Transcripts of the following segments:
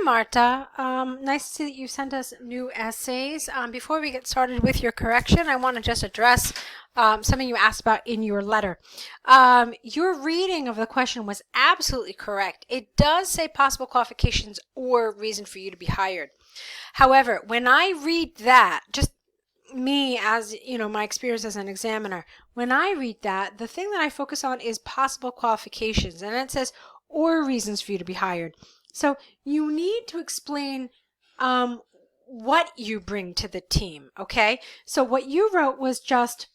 Marta. Nice to see that you sent us new essays. Before we get started with your correction, I want to just address something you asked about in your letter. Your reading of the question was absolutely correct. It does say possible qualifications or reason for you to be hired. However, when I read that, just me as, my experience as an examiner, when I read that, the thing that I focus on is possible qualifications, and it says or reasons for you to be hired. So you need to explain what you bring to the team, okay? So what you wrote was just,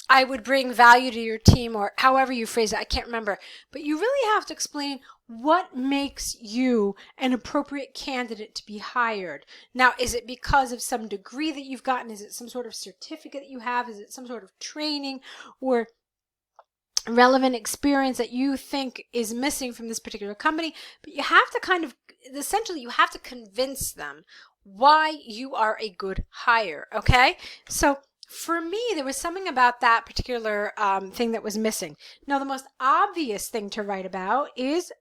I would bring value to your team, or however you phrase it, I can't remember. But you really have to explain what makes you an appropriate candidate to be hired. Now, is it because of some degree that you've gotten? Is it some sort of certificate that you have? Is it some sort of training or relevant experience that you think is missing from this particular company? But you have to essentially you have to convince them why you are a good hire, okay? So for me, there was something about that particular thing that was missing. Now, the most obvious thing to write about is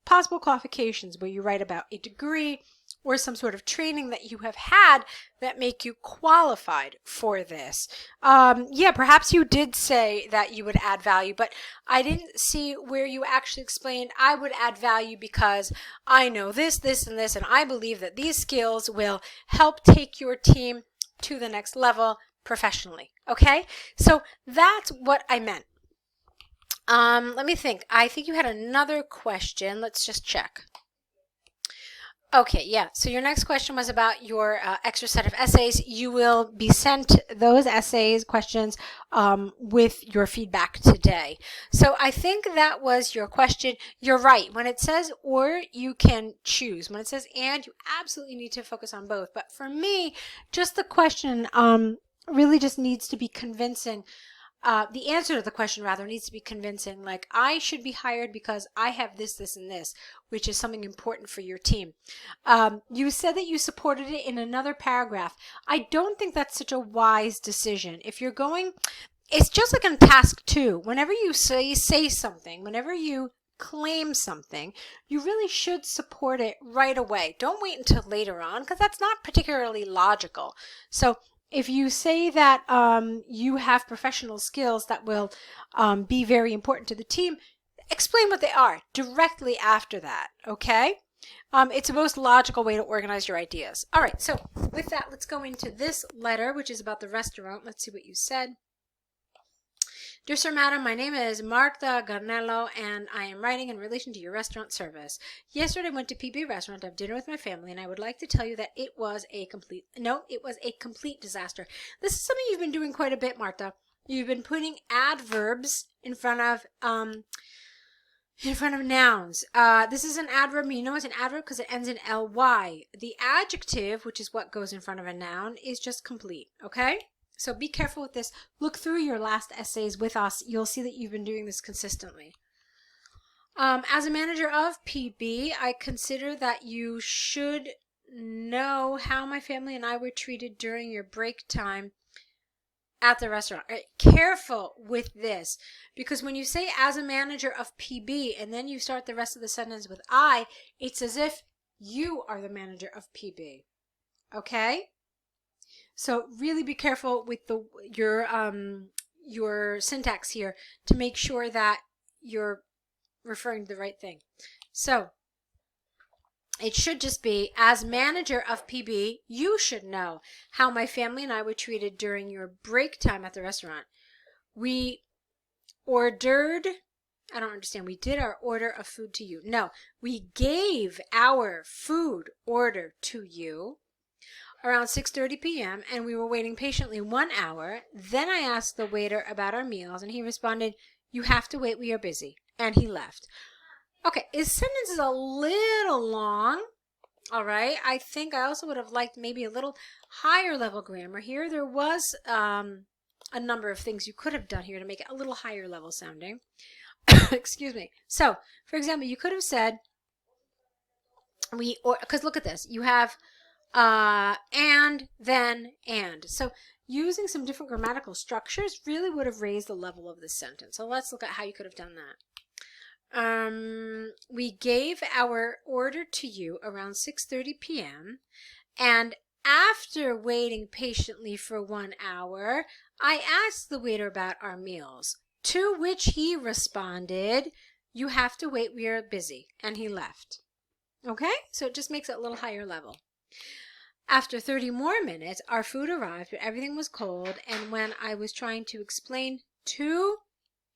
possible qualifications, where you write about a degree or some sort of training that you have had that make you qualified for this. Yeah, perhaps you did say that you would add value, but I didn't see where you actually explained, I would add value because I know this, this, and this, and I believe that these skills will help take your team to the next level professionally. Okay, so that's what I meant. Let me think. I think you had another question. Let's just check. Okay, yeah. So your next question was about your extra set of essays. You will be sent those essays, questions, with your feedback today. So I think that was your question. You're right. When it says or, you can choose. When it says and, you absolutely need to focus on both. But for me, just the question really just needs to be convincing. The answer to the question, rather, needs to be convincing. Like, I should be hired because I have this, this, and this, which is something important for your team. You said that you supported it in another paragraph. I don't think that's such a wise decision. If you're going, it's just like in task 2. Whenever you say something, whenever you claim something, you really should support it right away. Don't wait until later on, because that's not particularly logical. So if you say that you have professional skills that will be very important to the team, explain what they are directly after that, okay? It's the most logical way to organize your ideas. All right, so with that, let's go into this letter, which is about the restaurant. Let's see what you said. Dear Sir, Madam, my name is Marta Garnello, and I am writing in relation to your restaurant service. Yesterday I went to PB Restaurant to have dinner with my family, and I would like to tell you that it was a complete disaster. This is something you've been doing quite a bit, Marta. You've been putting adverbs in front of nouns. This is an adverb. You know it's an adverb because it ends in ly. The adjective, which is what goes in front of a noun, is just complete, okay? So be careful with this. Look through your last essays with us. You'll see that you've been doing this consistently. As a manager of PB, I consider that you should know how my family and I were treated during your break time at the restaurant. All right, careful with this, because when you say as a manager of PB and then you start the rest of the sentence with I, it's as if you are the manager of PB. Okay? So really be careful with your syntax here to make sure that you're referring to the right thing. So it should just be, as manager of PB, you should know how my family and I were treated during your break time at the restaurant. We ordered, I don't understand, we did our order of food to you. No, we gave our food order to you around 6:30 p.m. and we were waiting patiently 1 hour. Then I asked the waiter about our meals and he responded, "You have to wait, we are busy," and he left. Okay, his sentence is a little long. All right, I think I also would have liked maybe a little higher level grammar here. There was a number of things you could have done here to make it a little higher level sounding. Excuse me. So, for example, you could have said, because look at this, you have and, then, and. So using some different grammatical structures really would have raised the level of this sentence. So let's look at how you could have done that. We gave our order to you around 6:30 p.m. and after waiting patiently for 1 hour, I asked the waiter about our meals, to which he responded, "You have to wait, we are busy," and he left. Okay, so it just makes it a little higher level. After 30 more minutes, our food arrived, but everything was cold, and when I was trying to explain to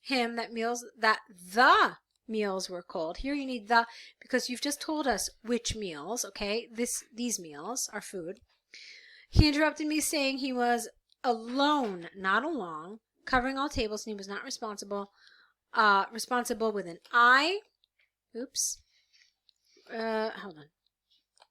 him that the meals were cold. Here you need the because you've just told us which meals, okay? These meals are food. He interrupted me saying he was alone, not along, covering all tables and he was not responsible with an I. Oops. Hold on.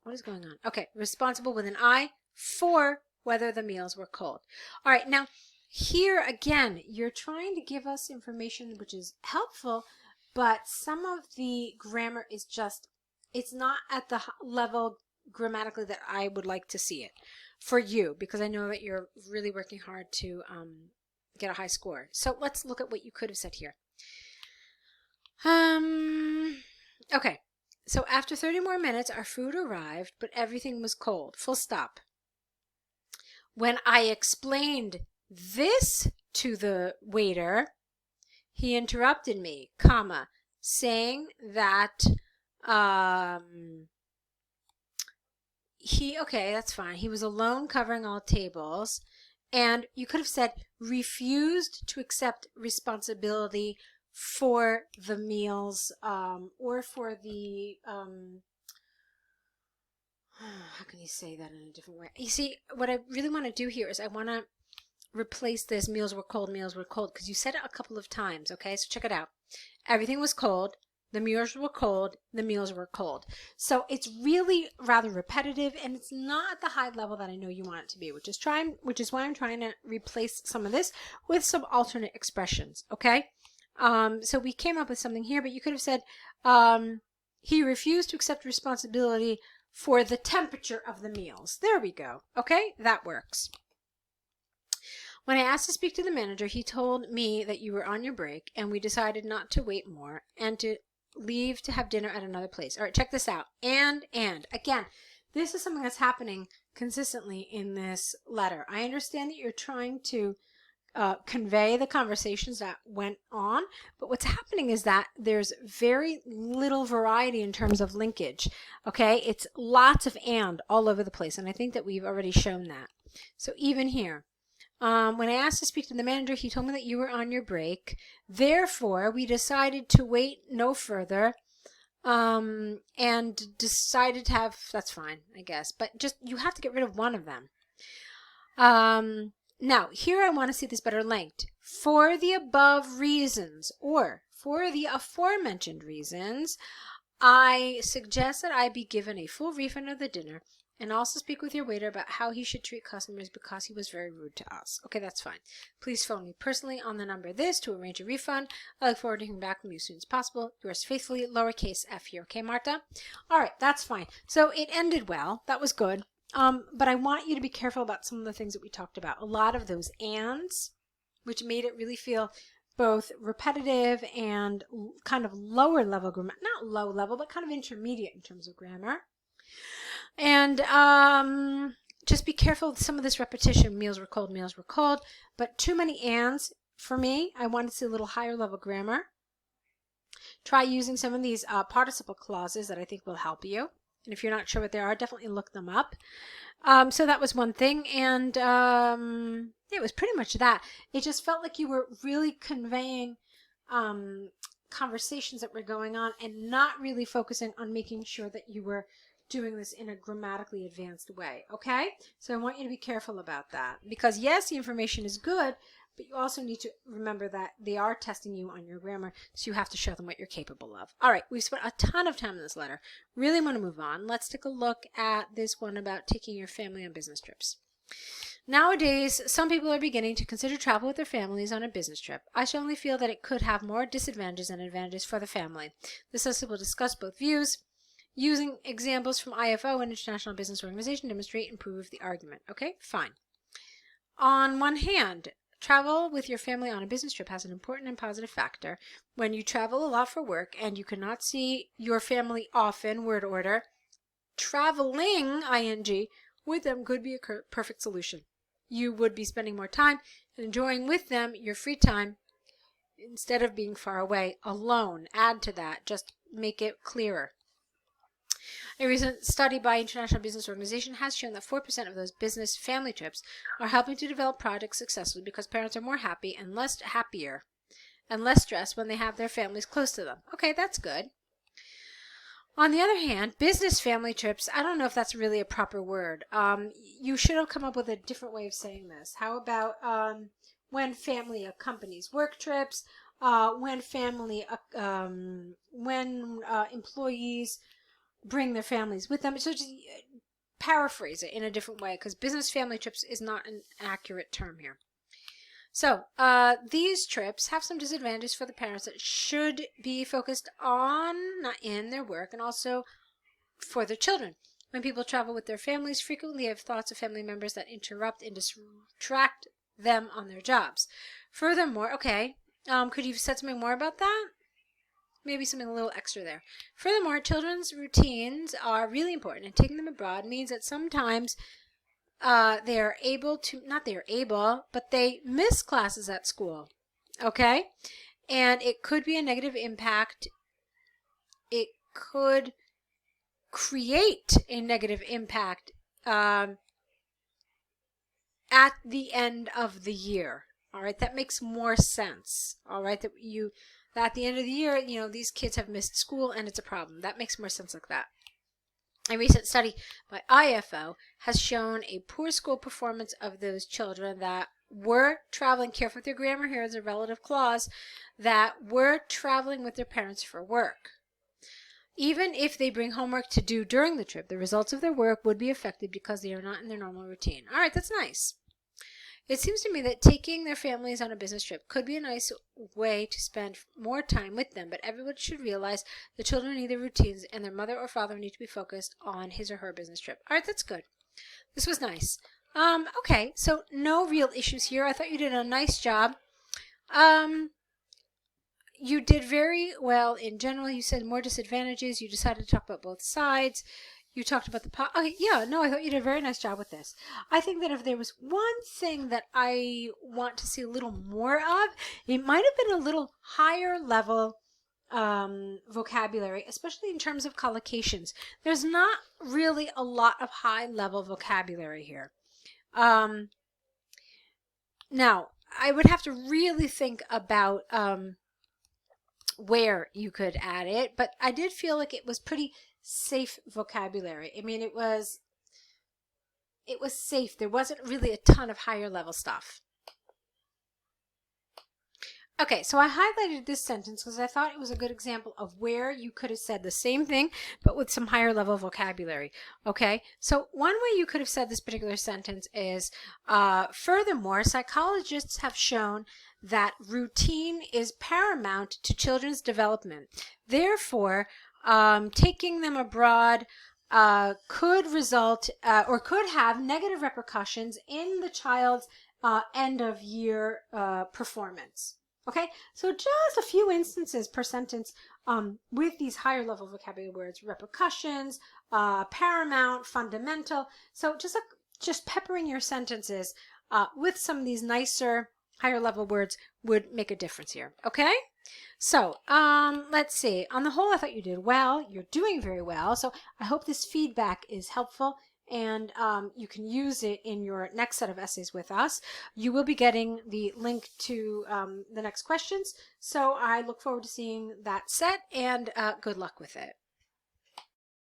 What is going on? Okay, responsible with an I for whether the meals were cold. All right, now here again, you're trying to give us information which is helpful, but some of the grammar is just, it's not at the level grammatically that I would like to see it for you, because I know that you're really working hard to get a high score. So let's look at what you could have said here. Okay. So after 30 more minutes, our food arrived, but everything was cold. Full stop. When I explained this to the waiter, he interrupted me, comma, saying that okay, that's fine. He was alone covering all tables. And you could have said refused to accept responsibility for the meals or for the how can you say that in a different way? You see, what I really want to do here is I want to replace this meals were cold, because you said it a couple of times, okay? So check it out. Everything was cold, the meals were cold, the meals were cold. So it's really rather repetitive, and it's not at the high level that I know you want it to be, which is why I'm trying to replace some of this with some alternate expressions, okay? So we came up with something here, but you could have said, he refused to accept responsibility for the temperature of the meals. There we go. Okay, that works. When I asked to speak to the manager, he told me that you were on your break, and we decided not to wait more and to leave to have dinner at another place. All right, check this out. And. Again, this is something that's happening consistently in this letter. I understand that you're trying to convey the conversations that went on, but what's happening is that there's very little variety in terms of linkage. Okay, it's lots of and all over the place, and I think that we've already shown that. So even here, when I asked to speak to the manager, he told me that you were on your break. Therefore, we decided to wait no further and decided to have, that's fine, I guess, but just you have to get rid of one of them. Now, here I want to see this better linked. For the above reasons, or for the aforementioned reasons, I suggest that I be given a full refund of the dinner and also speak with your waiter about how he should treat customers because he was very rude to us. Okay, that's fine. Please phone me personally on the number this to arrange a refund. I look forward to hearing back from you as soon as possible. Yours faithfully, lowercase f here. Okay, Marta? All right, that's fine. So it ended well. That was good. But I want you to be careful about some of the things that we talked about. A lot of those ands, which made it really feel both repetitive and kind of lower level grammar. Not low level, but kind of intermediate in terms of grammar. And just be careful with some of this repetition. Meals were cold. But too many ands for me. I wanted to see a little higher level grammar. Try using some of these participle clauses that I think will help you. And if you're not sure what they are, definitely look them up. So that was one thing. And it was pretty much that. It just felt like you were really conveying conversations that were going on and not really focusing on making sure that you were doing this in a grammatically advanced way. Okay? So I want you to be careful about that. Because yes, the information is good, but you also need to remember that they are testing you on your grammar, so you have to show them what you're capable of. All right, we've spent a ton of time in this letter. Really want to move on. Let's take a look at this one about taking your family on business trips. Nowadays, some people are beginning to consider travel with their families on a business trip. I strongly feel that it could have more disadvantages than advantages for the family. This lesson will discuss both views, using examples from IFO and International Business Organization to demonstrate and prove the argument. Okay, fine. On one hand, Travel with your family on a business trip has an important and positive factor. When you travel a lot for work and you cannot see your family often, word order, traveling, ing, with them could be a perfect solution. You would be spending more time and enjoying with them your free time instead of being far away alone. Add to that, just make it clearer. A recent study by International Business Organization has shown that 4% of those business family trips are helping to develop projects successfully because parents are more happy and happier and less stressed when they have their families close to them. Okay, that's good. On the other hand, business family trips, I don't know if that's really a proper word. You should have come up with a different way of saying this. How about when family accompanies work trips, when employees bring their families with them. So just paraphrase it in a different way, because business family trips is not an accurate term here. So these trips have some disadvantages for the parents that should be focused on in their work and also for their children. When people travel with their families, frequently have thoughts of family members that interrupt and distract them on their jobs. Furthermore, okay, could you have said something more about that? Maybe something a little extra there. Furthermore, children's routines are really important, and taking them abroad means that sometimes they are able to, not they are able, but they miss classes at school, okay? And it could be a negative impact. It could create a negative impact at the end of the year, all right? That makes more sense, all right? That at the end of the year, these kids have missed school and it's a problem. That makes more sense like that. A recent study by IFO has shown a poor school performance of those children that were traveling, careful with your grammar here as a relative clause, that were traveling with their parents for work. Even if they bring homework to do during the trip, the results of their work would be affected because they are not in their normal routine. All right, that's nice. It seems to me that taking their families on a business trip could be a nice way to spend more time with them, but everyone should realize the children need their routines and their mother or father need to be focused on his or her business trip. All right, that's good. This was nice. Okay, so no real issues here. I thought you did a nice job. You did very well in general. You said more disadvantages. You decided to talk about both sides. You talked about okay, yeah, no, I thought you did a very nice job with this. I think that if there was one thing that I want to see a little more of, it might have been a little higher level vocabulary, especially in terms of collocations. There's not really a lot of high level vocabulary here. Now, I would have to really think about where you could add it, but I did feel like it was pretty safe vocabulary. I mean, it was safe. There wasn't really a ton of higher level stuff. Okay, so I highlighted this sentence because I thought it was a good example of where you could have said the same thing, but with some higher level vocabulary. Okay, so one way you could have said this particular sentence is, furthermore, psychologists have shown that routine is paramount to children's development. Therefore, taking them abroad could result or could have negative repercussions in the child's end of year performance. Okay, so just a few instances per sentence with these higher level vocabulary words: repercussions, paramount, fundamental. So just peppering your sentences with some of these nicer higher level words would make a difference here. Okay, so let's see. On the whole, I thought you did well. You're doing very well. So I hope this feedback is helpful, and you can use it in your next set of essays with us. You will be getting the link to the next questions. So I look forward to seeing that set, and good luck with it.